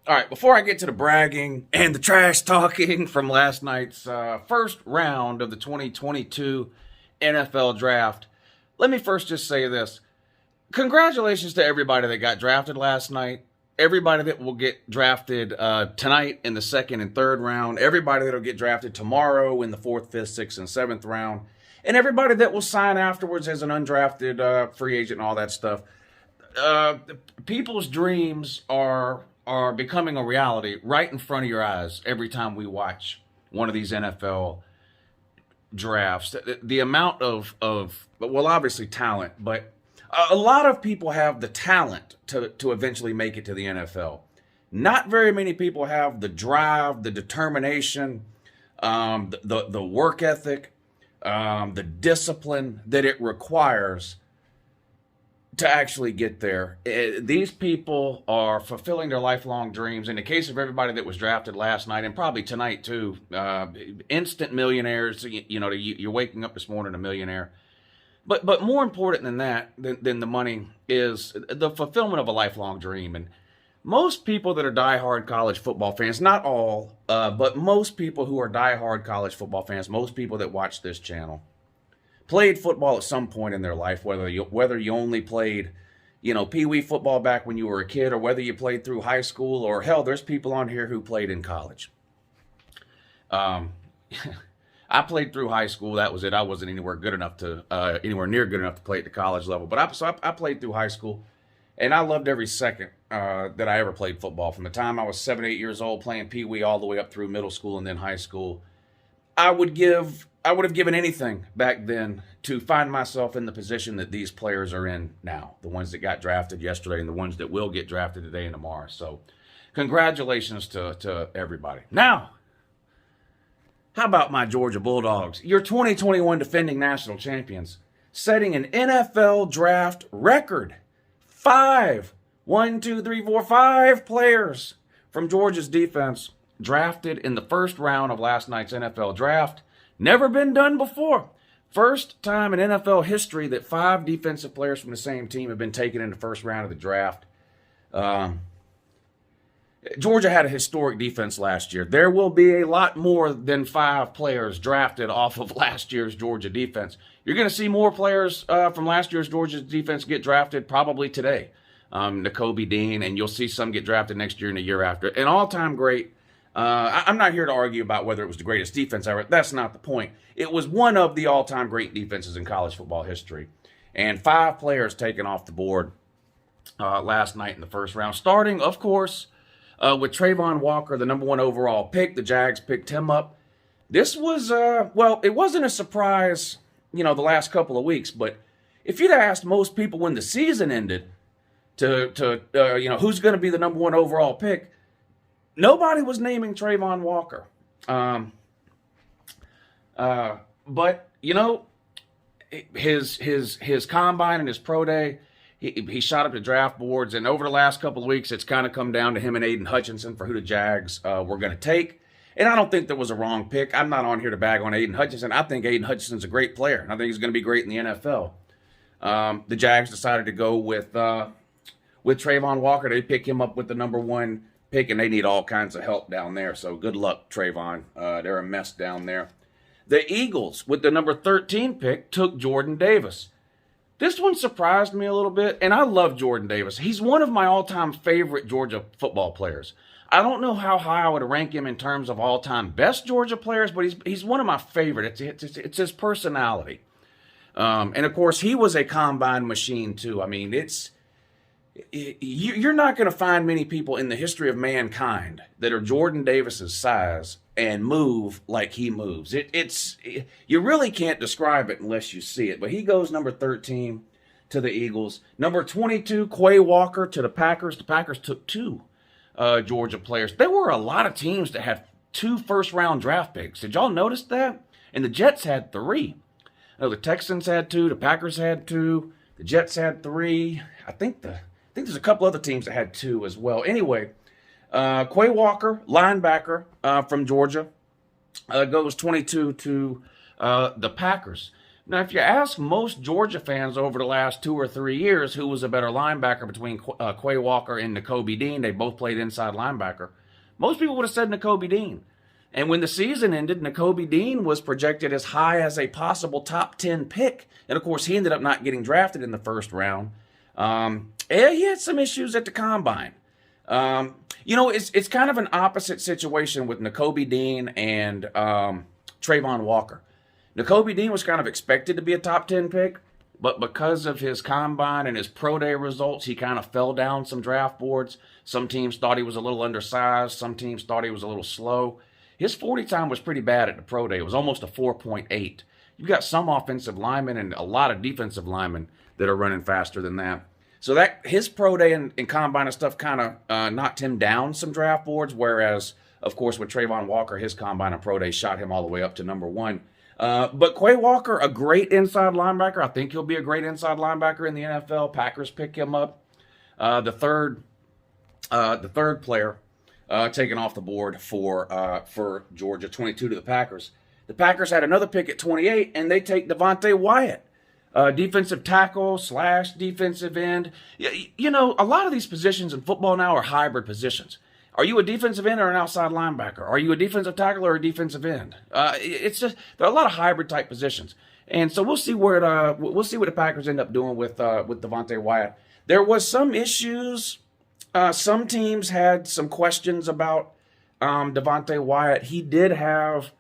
All right, before I get to the bragging and the trash talking from last night's first round of the 2022 NFL Draft, let me first just say this. Congratulations to everybody that got drafted last night, everybody that will get drafted tonight in the second and third round, everybody that will get drafted tomorrow in the fourth, fifth, sixth, and seventh round, and everybody that will sign afterwards as an undrafted free agent and all that stuff. People's dreams are becoming a reality right in front of your eyes every time we watch one of these NFL drafts. The amount of well, obviously talent, but a lot of people have the talent to eventually make it to the NFL. Not very many people have the drive, the determination, the work ethic, the discipline that it requires to actually get there. These people are fulfilling their lifelong dreams. In the case of everybody that was drafted last night, and probably tonight too, instant millionaires. You're waking up this morning a millionaire. But more important than that, than the money, is the fulfillment of a lifelong dream. And most people that are diehard college football fans, not all, but most people who are diehard college football fans, most people that watch this channel, played football at some point in their life, whether you only played, pee-wee football back when you were a kid, or whether you played through high school, or hell, there's people on here who played in college. I played through high school. That was it. I wasn't anywhere near good enough to play at the college level. But I played through high school, and I loved every second that I ever played football. From the time I was 7, 8 years old playing pee-wee all the way up through middle school and then high school. I would have given anything back then to find myself in the position that these players are in now. The ones that got drafted yesterday and the ones that will get drafted today and tomorrow. So congratulations to everybody. Now, how about my Georgia Bulldogs? Your 2021 defending national champions, setting an NFL draft record. 5 players from Georgia's defense drafted in the first round of last night's NFL draft. Never been done before. First time in NFL history that 5 defensive players from the same team have been taken in the first round of the draft. Georgia had a historic defense last year. There will be a lot more than 5 players drafted off of last year's Georgia defense. You're going to see more players from last year's Georgia defense get drafted probably today. Nakobe Dean, and you'll see some get drafted next year and the year after. An all-time great. I'm not here to argue about whether it was the greatest defense ever. That's not the point. It was one of the all-time great defenses in college football history. And 5 players taken off the board last night in the first round. Starting, of course, with Trayvon Walker, the number 1 overall pick. The Jags picked him up. This was, it wasn't a surprise, the last couple of weeks. But if you'd asked most people when the season ended who's going to be the number 1 overall pick, nobody was naming Trayvon Walker. But his combine and his pro day, he shot up the draft boards, and over the last couple of weeks, it's kind of come down to him and Aiden Hutchinson for who the Jags were going to take. And I don't think there was a wrong pick. I'm not on here to bag on Aiden Hutchinson. I think Aiden Hutchinson's a great player, and I think he's going to be great in the NFL. The Jags decided to go with Trayvon Walker. They pick him up with the number 1 pick, and they need all kinds of help down there. So good luck, Trayvon. They're a mess down there. The Eagles, with the number 13 pick, took Jordan Davis. This one surprised me a little bit, and I love Jordan Davis. He's one of my all-time favorite Georgia football players. I don't know how high I would rank him in terms of all-time best Georgia players, but he's one of my favorite. It's his personality. And, of course, he was a combine machine, too. I mean, you're not going to find many people in the history of mankind that are Jordan Davis's size and move like he moves. You really can't describe it unless you see it. But he goes number 13 to the Eagles. Number 22, Quay Walker to the Packers. The Packers took 2 Georgia players. There were a lot of teams that had 2 first-round draft picks. Did y'all notice that? And the Jets had 3. The Texans had 2. The Packers had 2. The Jets had 3. I think there's a couple other teams that had 2 as well. Anyway, Quay Walker, linebacker from Georgia, goes 22 to the Packers. Now, if you ask most Georgia fans over the last 2 or 3 years who was a better linebacker between Quay Walker and Nakobe Dean, they both played inside linebacker, most people would have said Nakobe Dean. And when the season ended, Nakobe Dean was projected as high as a possible top 10 pick. And, of course, he ended up not getting drafted in the first round. And he had some issues at the combine. It's kind of an opposite situation with Nakobe Dean and Trayvon Walker. Nakobe Dean was kind of expected to be a top 10 pick, but because of his combine and his pro day results, he kind of fell down some draft boards. Some teams thought he was a little undersized. Some teams thought he was a little slow. His 40 time was pretty bad at the pro day. It was almost a 4.8. You've got some offensive linemen and a lot of defensive linemen that are running faster than that. So that his pro day and combine and stuff kind of knocked him down some draft boards, whereas, of course, with Trayvon Walker, his combine and pro day shot him all the way up to number 1. But Quay Walker, a great inside linebacker. I think he'll be a great inside linebacker in the NFL. Packers pick him up. The third player taken off the board for Georgia, 22 to the Packers. The Packers had another pick at 28, and they take Devonta Wyatt, defensive tackle / defensive end. A lot of these positions in football now are hybrid positions. Are you a defensive end or an outside linebacker? Are you a defensive tackle or a defensive end? It's just there are a lot of hybrid type positions, and so we'll see what the Packers end up doing with Devonta Wyatt. There was some issues. Some teams had some questions about Devonta Wyatt. He did have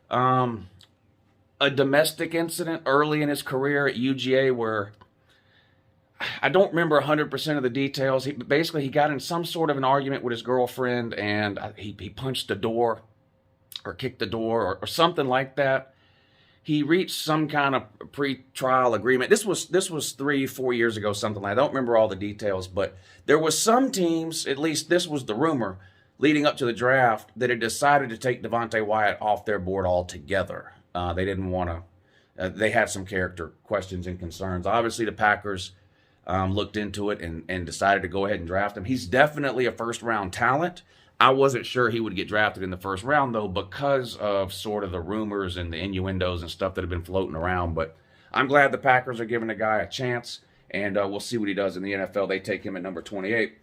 a domestic incident early in his career at UGA where I don't remember 100% of the details. He got in some sort of an argument with his girlfriend, and he punched the door or kicked the door or something like that. He reached some kind of pre-trial agreement. This was 3-4 years ago, something like that. I don't remember all the details, but there was some teams, at least this was the rumor, leading up to the draft, that had decided to take Devonta Wyatt off their board altogether. They didn't want to. They had some character questions and concerns. Obviously, the Packers looked into it and decided to go ahead and draft him. He's definitely a first-round talent. I wasn't sure he would get drafted in the first round, though, because of sort of the rumors and the innuendos and stuff that have been floating around. But I'm glad the Packers are giving the guy a chance, and we'll see what he does in the NFL. They take him at number 28.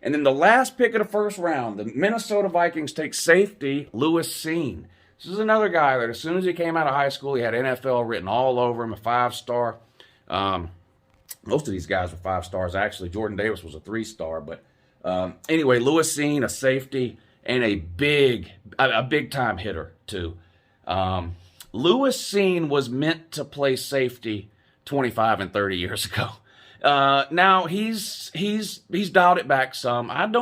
And then the last pick of the first round, the Minnesota Vikings take safety Lewis Cine. This is another guy that as soon as he came out of high school, he had NFL written all over him, a 5-star. Most of these guys were 5 stars, actually. Jordan Davis was a 3-star, but anyway, Lewis Cine, a safety, and a big-time hitter, too. Lewis Cine was meant to play safety 25 and 30 years ago. Now, he's dialed it back some. I'm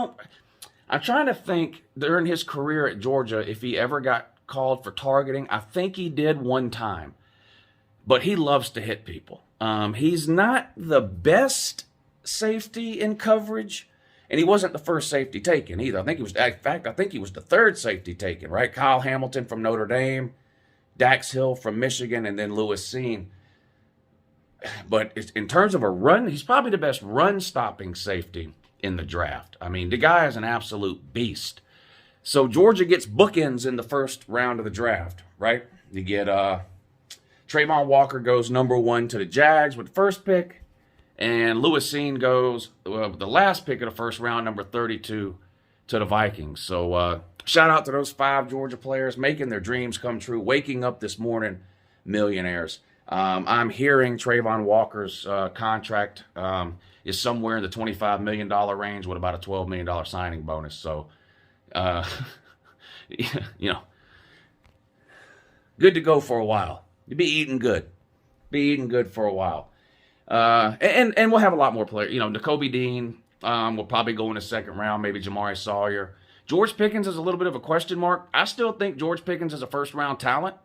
trying to think during his career at Georgia if he ever got called for targeting. I think he did one time, but he loves to hit people. He's not the best safety in coverage, and he wasn't the first safety taken either. I think he was the third safety taken, right? Kyle Hamilton from Notre Dame, Dax Hill from Michigan, and then Lewis Cine. But in terms of a run, he's probably the best run-stopping safety in the draft. I mean, the guy is an absolute beast. So Georgia gets bookends in the first round of the draft, right? You get Trayvon Walker goes number 1 to the Jags with the first pick, and Lewis Cine goes the last pick of the first round, number 32, to the Vikings. So shout out to those 5 Georgia players making their dreams come true, waking up this morning millionaires. I'm hearing Trayvon Walker's contract is somewhere in the $25 million range with about a $12 million signing bonus. So, good to go for a while. You'll be eating good. For a while. And we'll have a lot more players. Nakobe Dean will probably go in the second round, maybe Jamari Sawyer. George Pickens is a little bit of a question mark. I still think George Pickens is a first-round talent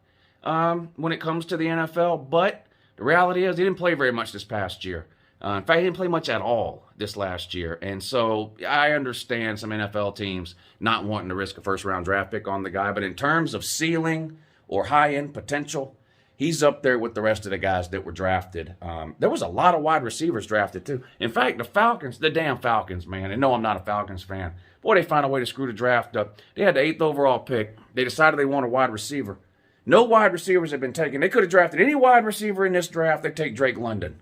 when it comes to the NFL, but the reality is he didn't play very much this past year. In fact, he didn't play much at all this last year. And so I understand some NFL teams not wanting to risk a first-round draft pick on the guy, but in terms of ceiling or high-end potential, he's up there with the rest of the guys that were drafted. There was a lot of wide receivers drafted, too. In fact, the damn Falcons, man, and no, I'm not a Falcons fan. Boy, they found a way to screw the draft up. They had the 8th overall pick. They decided they wanted a wide receiver. No wide receivers have been taken. They could have drafted any wide receiver in this draft. They take Drake London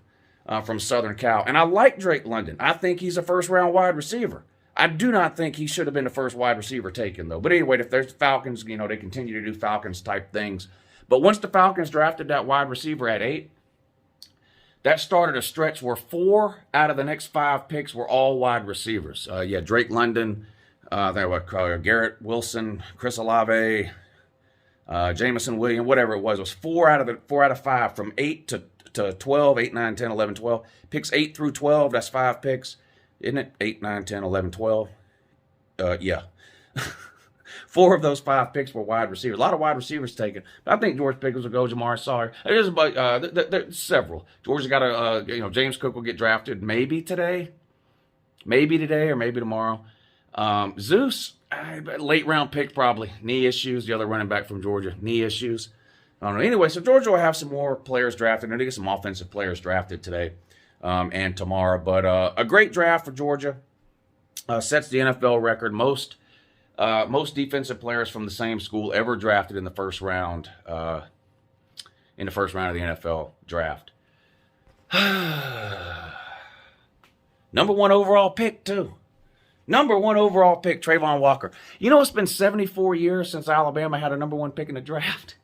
from Southern Cal. And I like Drake London. I think he's a first-round wide receiver. I do not think he should have been the first wide receiver taken, though. But anyway, if there's Falcons, you know, they continue to do Falcons-type things. But once the Falcons drafted that wide receiver at 8, that started a stretch where 4 out of the next 5 picks were all wide receivers. Drake London, Garrett Wilson, Chris Olave, Jamison Williams, whatever it was 4 out of 5 from 8 to 12, 8, 9, 10, 11, 12. Picks 8 through 12, that's 5 picks. Isn't it? 8, 9, 10, 11, 12. Yeah. 4 of those 5 picks were wide receivers. A lot of wide receivers taken. But I think George Pickens will go. Jamar Sawyer. There's several. Georgia got James Cook will get drafted maybe today. Maybe today or maybe tomorrow. Zeus, late round pick probably. Knee issues. The other running back from Georgia, knee issues. I don't know. Anyway, so Georgia will have some more players drafted. They're going to get some offensive players drafted today and tomorrow. But a great draft for Georgia. Sets the NFL record. Most defensive players from the same school ever drafted in the first round of the NFL draft. Number 1 overall pick, too. Number 1 overall pick, Trayvon Walker. You know, it's been 74 years since Alabama had a number 1 pick in the draft.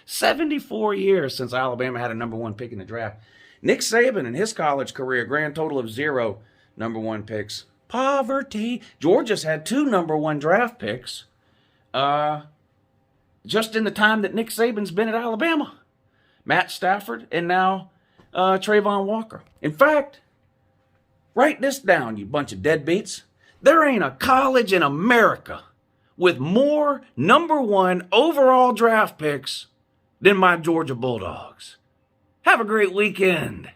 74 years since Alabama had a number 1 pick in the draft. Nick Saban in his college career, grand total of 0 number 1 picks. Poverty. Georgia's had 2 number 1 draft picks just in the time that Nick Saban's been at Alabama. Matt Stafford and now Trayvon Walker. In fact, write this down, you bunch of deadbeats. There ain't a college in America with more number 1 overall draft picks than my Georgia Bulldogs. Have a great weekend.